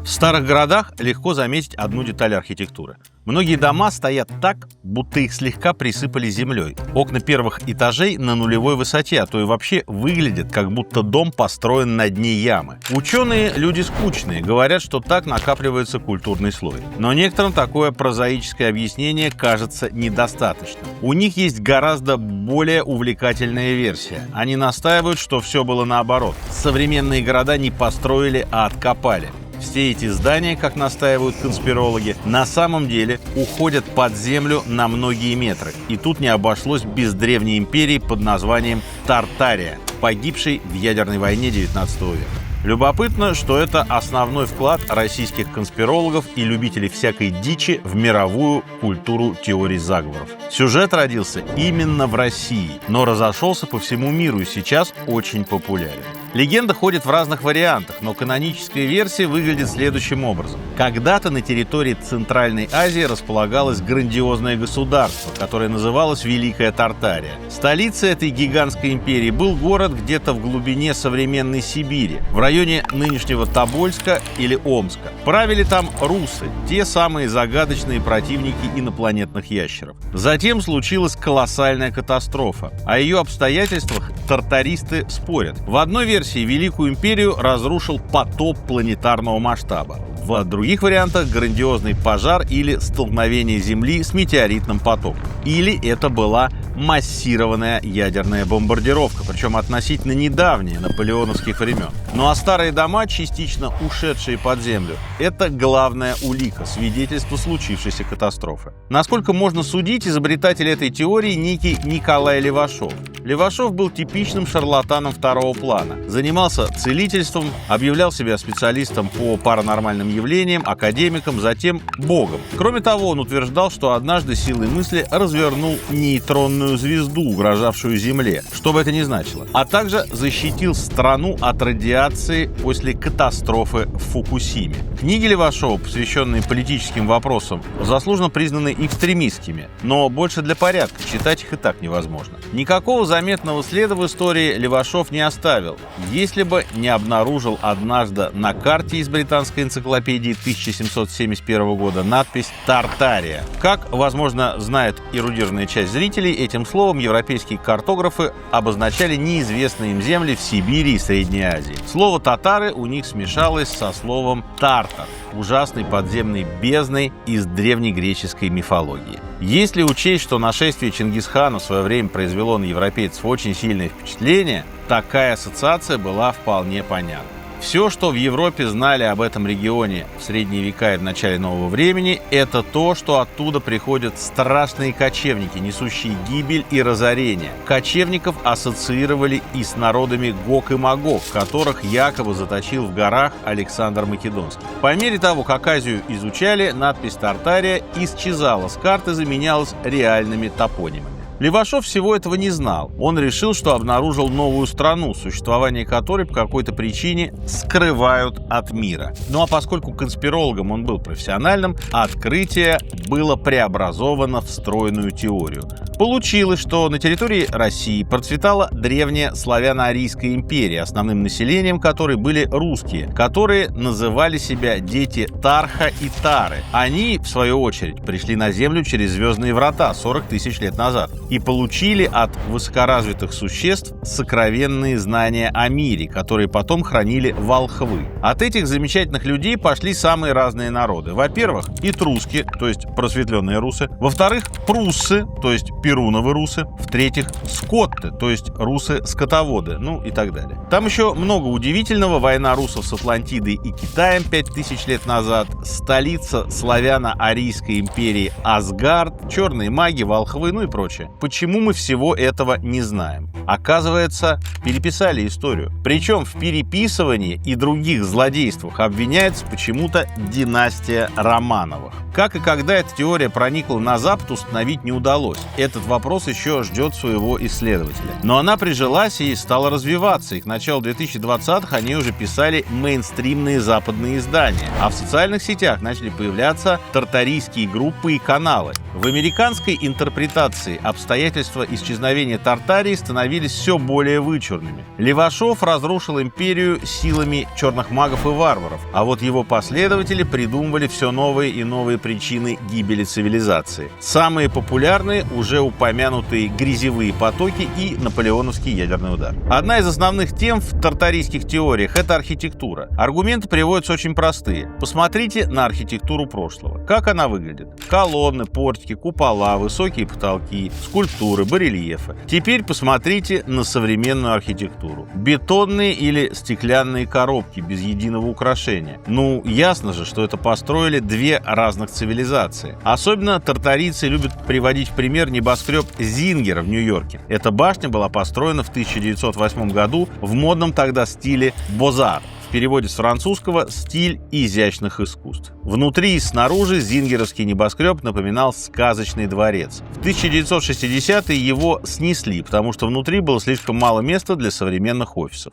В старых городах легко заметить одну деталь архитектуры. Многие дома стоят так, будто их слегка присыпали землей. Окна первых этажей на нулевой высоте, а то и вообще выглядят, как будто дом построен на дне ямы. Ученые – люди скучные, говорят, что так накапливается культурный слой. Но некоторым такое прозаическое объяснение кажется недостаточным. У них есть гораздо более увлекательная версия. Они настаивают, что все было наоборот. Современные города не построили, а откопали. Все эти здания, как настаивают конспирологи, на самом деле уходят под землю на многие метры. И тут не обошлось без древней империи под названием Тартария, погибшей в ядерной войне XIX века. Любопытно, что это основной вклад российских конспирологов и любителей всякой дичи в мировую культуру теорий заговоров. Сюжет родился именно в России, но разошелся по всему миру и сейчас очень популярен. Легенда ходит в разных вариантах, но каноническая версия выглядит следующим образом. Когда-то на территории Центральной Азии располагалось грандиозное государство, которое называлось Великая Тартария. Столицей этой гигантской империи был город где-то в глубине современной Сибири, в районе нынешнего Тобольска или Омска. Правили там русы, те самые загадочные противники инопланетных ящеров. Затем случилась колоссальная катастрофа. О ее обстоятельствах тартаристы спорят. В одной версии Великую империю разрушил потоп планетарного масштаба. В других вариантах грандиозный пожар или столкновение Земли с метеоритным потоком. Или это была массированная ядерная бомбардировка, причем относительно недавняя, наполеоновских времен. Ну а старые дома, частично ушедшие под землю, это главная улика, свидетельство случившейся катастрофы. Насколько можно судить, изобретатель этой теории некий Николай Левашов. Левашов был типичным шарлатаном второго плана. Занимался целительством, объявлял себя специалистом по паранормальным явлениям, академиком, затем богом. Кроме того, он утверждал, что однажды силой мысли развернул нейтронную звезду, угрожавшую Земле, что бы это ни значило, а также защитил страну от радиации после катастрофы в Фукусиме. Книги Левашова, посвященные политическим вопросам, заслуженно признаны экстремистскими, но больше для порядка, читать их и так невозможно. Никакого заметного следа в истории Левашов не оставил, если бы не обнаружил однажды на карте из британской энциклопедии 1771 года надпись «Тартария». Как, возможно, знает эрудированная часть зрителей, этим словом европейские картографы обозначали неизвестные им земли в Сибири и Средней Азии. Слово «татары» у них смешалось со словом «тартар», ужасной подземной бездной из древнегреческой мифологии. Если учесть, что нашествие Чингисхана в свое время произвело на европейцев очень сильное впечатление, такая ассоциация была вполне понятна. Все, что в Европе знали об этом регионе в средние века и в начале нового времени, это то, что оттуда приходят страшные кочевники, несущие гибель и разорение. Кочевников ассоциировали и с народами Гог и Магог, которых якобы заточил в горах Александр Македонский. По мере того, как Азию изучали, надпись «Тартария» исчезала с карты, заменялась реальными топонимами. Левашов всего этого не знал. Он решил, что обнаружил новую страну, существование которой по какой-то причине скрывают от мира. Ну а поскольку конспирологом он был профессиональным, открытие было преобразовано в стройную теорию. Получилось, что на территории России процветала древняя славяно-арийская империя, основным населением которой были русские, которые называли себя дети Тарха и Тары. Они, в свою очередь, пришли на Землю через звездные врата 40 тысяч лет назад и получили от высокоразвитых существ сокровенные знания о мире, которые потом хранили волхвы. От этих замечательных людей пошли самые разные народы. Во-первых, этруски, то есть просветленные русы. Во-вторых, пруссы, то есть перуновы русы. В-третьих, скотты, то есть русы-скотоводы, ну и так далее. Там еще много удивительного. Война русов с Атлантидой и Китаем 5000 лет назад, столица славяно-арийской империи Асгард, черные маги, волхвы, ну и прочее. Почему мы всего этого не знаем? Оказывается, переписали историю. Причем в переписывании и других злодействах обвиняется почему-то династия Романовых. Как и когда эта теория проникла на Запад, установить не удалось. Это этот вопрос еще ждет своего исследователя. Но она прижилась и стала развиваться, и к началу 2020-х они уже писали мейнстримные западные издания, а в социальных сетях начали появляться тартарийские группы и каналы. В американской интерпретации обстоятельства исчезновения Тартарии становились все более вычурными. Левашов разрушил империю силами черных магов и варваров, а вот его последователи придумывали все новые и новые причины гибели цивилизации. Самые популярные — уже упомянутые грязевые потоки и наполеоновский ядерный удар. Одна из основных тем в тартарийских теориях — это архитектура. Аргументы приводятся очень простые. Посмотрите на архитектуру прошлого. Как она выглядит? Колонны, портики, купола, высокие потолки, скульптуры, барельефы. Теперь посмотрите на современную архитектуру. Бетонные или стеклянные коробки без единого украшения. Ну, ясно же, что это построили две разных цивилизации. Особенно тартарийцы любят приводить в пример небоскреб Зингера в Нью-Йорке. Эта башня была построена в 1908 году в модном тогда стиле бозар. В переводе с французского «стиль изящных искусств». Внутри и снаружи зингеровский небоскреб напоминал сказочный дворец. В 1960-е его снесли, потому что внутри было слишком мало места для современных офисов.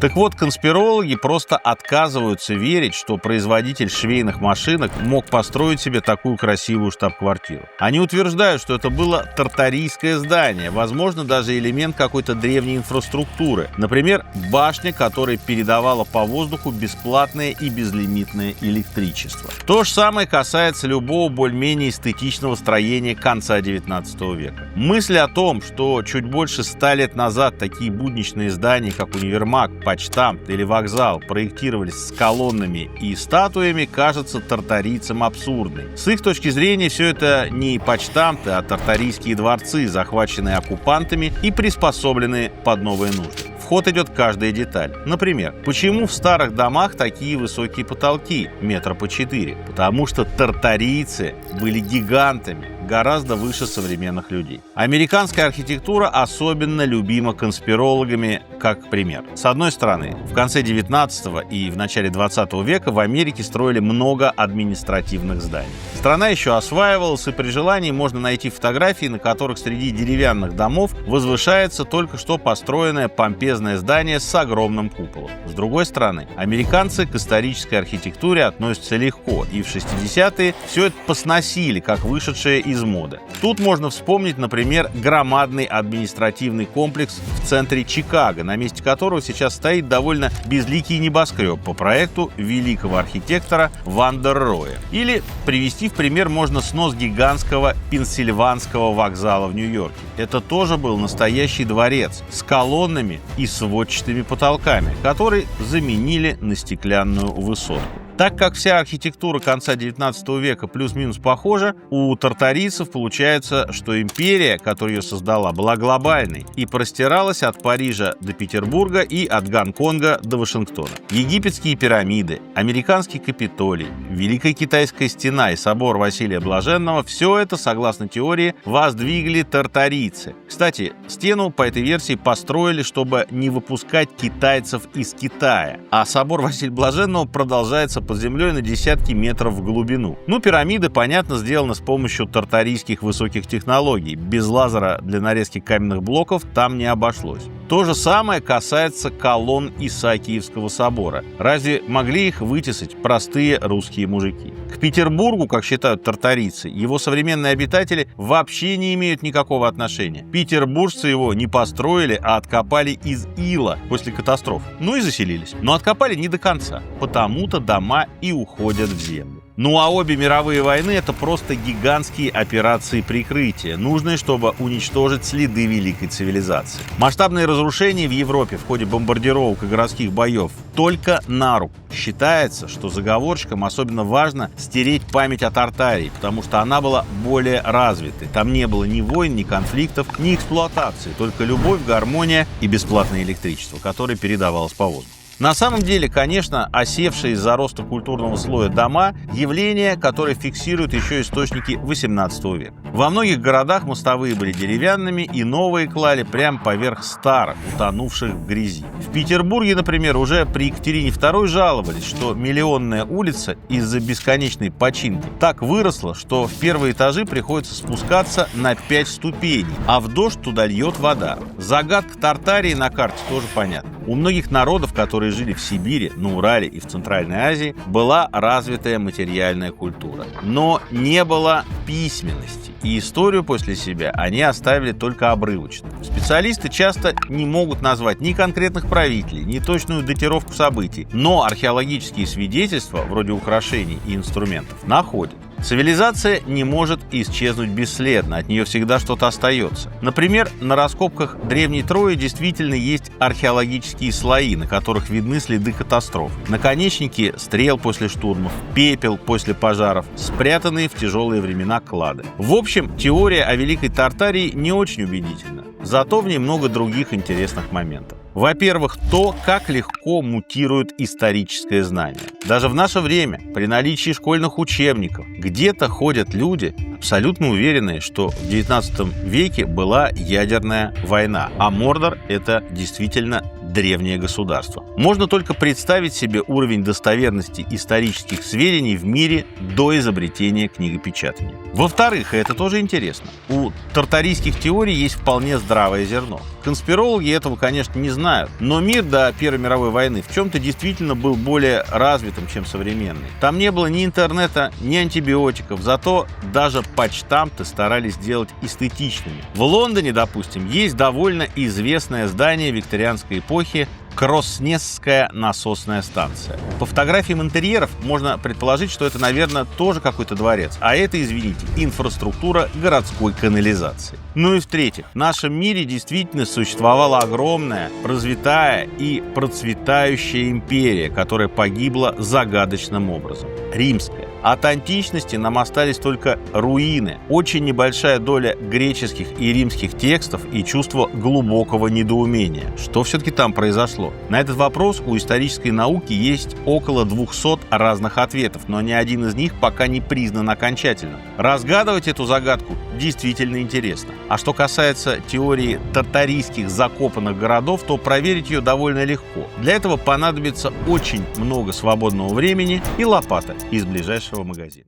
Так вот, конспирологи просто отказываются верить, что производитель швейных машинок мог построить себе такую красивую штаб-квартиру. Они утверждают, что это было тартарийское здание, возможно, даже элемент какой-то древней инфраструктуры. Например, башня, которая передавала по воздуху бесплатное и безлимитное электричество. То же самое касается любого более-менее эстетичного строения конца XIX века. Мысль о том, что чуть больше 100 лет назад такие будничные здания, как универмаг, почтамт или вокзал проектировались с колоннами и статуями, кажется тартарийцам абсурдной. С их точки зрения все это не почтамты, а тартарийские дворцы, захваченные оккупантами и приспособленные под новые нужды. В ход идет каждая деталь. Например, почему в старых домах такие высокие потолки, метра по 4? Потому что тартарийцы были гигантами, гораздо выше современных людей. Американская архитектура особенно любима конспирологами как пример. С одной стороны, в конце 19 и в начале 20 века в Америке строили много административных зданий. Страна еще осваивалась, и при желании можно найти фотографии, на которых среди деревянных домов возвышается только что построенное помпезное здание с огромным куполом. С другой стороны, американцы к исторической архитектуре относятся легко, и в 60-е все это посносили, как вышедшее из моды. Тут можно вспомнить, например, громадный административный комплекс в центре Чикаго, на месте которого сейчас стоит довольно безликий небоскреб по проекту великого архитектора Ван дер Роя. Или привести в пример можно снос гигантского Пенсильванского вокзала в Нью-Йорке. Это тоже был настоящий дворец с колоннами и сводчатыми потолками, который заменили на стеклянную высотку. Так как вся архитектура конца XIX века плюс-минус похожа, у тартарийцев получается, что империя, которая ее создала, была глобальной и простиралась от Парижа до Петербурга и от Гонконга до Вашингтона. Египетские пирамиды, американский Капитолий, Великая Китайская стена и собор Василия Блаженного – все это, согласно теории, воздвигли тартарийцы. Кстати, стену по этой версии построили, чтобы не выпускать китайцев из Китая, а собор Василия Блаженного продолжается под землей на десятки метров в глубину. Ну, пирамиды, понятно, сделаны с помощью тартарийских высоких технологий. Без лазера для нарезки каменных блоков там не обошлось. То же самое касается колонн Исаакиевского собора. Разве могли их вытесать простые русские мужики? К Петербургу, как считают тартарийцы, его современные обитатели вообще не имеют никакого отношения. Петербуржцы его не построили, а откопали из ила после катастроф. Ну и заселились. Но откопали не до конца. Потому-то дома и уходят в землю. Ну а обе мировые войны — это просто гигантские операции прикрытия, нужные, чтобы уничтожить следы великой цивилизации. Масштабные разрушения в Европе в ходе бомбардировок и городских боев только на руку. Считается, что заговорщикам особенно важно стереть память о Тартарии, потому что она была более развитой. Там не было ни войн, ни конфликтов, ни эксплуатации, только любовь, гармония и бесплатное электричество, которое передавалось по воздуху. На самом деле, конечно, осевшие из-за роста культурного слоя дома – явление, которое фиксирует еще источники XVIII века. Во многих городах мостовые были деревянными, и новые клали прямо поверх старых, утонувших в грязи. В Петербурге, например, уже при Екатерине II жаловались, что Миллионная улица из-за бесконечной починки так выросла, что в первые этажи приходится спускаться на 5 ступеней, а в дождь туда льет вода. Загадка Тартарии на карте тоже понятна. У многих народов, которые жили в Сибири, на Урале и в Центральной Азии, была развитая материальная культура. Но не было письменности, и историю после себя они оставили только обрывочно. Специалисты часто не могут назвать ни конкретных правителей, ни точную датировку событий, но археологические свидетельства, вроде украшений и инструментов, находят. Цивилизация не может исчезнуть бесследно, от нее всегда что-то остается. Например, на раскопках Древней Трои действительно есть археологические слои, на которых видны следы катастроф. Наконечники стрел после штурмов, пепел после пожаров, спрятанные в тяжелые времена клады. В общем, теория о Великой Тартарии не очень убедительна. Зато в ней много других интересных моментов. Во-первых, то, как легко мутирует историческое знание. Даже в наше время, при наличии школьных учебников, где-то ходят люди, абсолютно уверенные, что в XIX веке была ядерная война, а Мордор — это действительно древнее государство. Можно только представить себе уровень достоверности исторических сведений в мире до изобретения книгопечатания. Во-вторых, и это тоже интересно, у тартарийских теорий есть вполне здравое зерно. Конспирологи этого, конечно, не знают, но мир до Первой мировой войны в чем-то действительно был более развитым, чем современный. Там не было ни интернета, ни антибиотиков, зато даже почтамты старались сделать эстетичными. В Лондоне, допустим, есть довольно известное здание викторианской эпохи Кроснесская насосная станция. По фотографиям интерьеров можно предположить, что это, наверное, тоже какой-то дворец. А это, извините, инфраструктура городской канализации. Ну и в-третьих, в нашем мире действительно существовала огромная, развитая и процветающая империя, которая погибла загадочным образом. Римская. От античности нам остались только руины, очень небольшая доля греческих и римских текстов и чувство глубокого недоумения. Что все-таки там произошло? На этот вопрос у исторической науки есть около 200 разных ответов, но ни один из них пока не признан окончательным. Разгадывать эту загадку действительно интересно. А что касается теории тартарийских закопанных городов, то проверить ее довольно легко. Для этого понадобится очень много свободного времени и лопата из ближайшего магазина.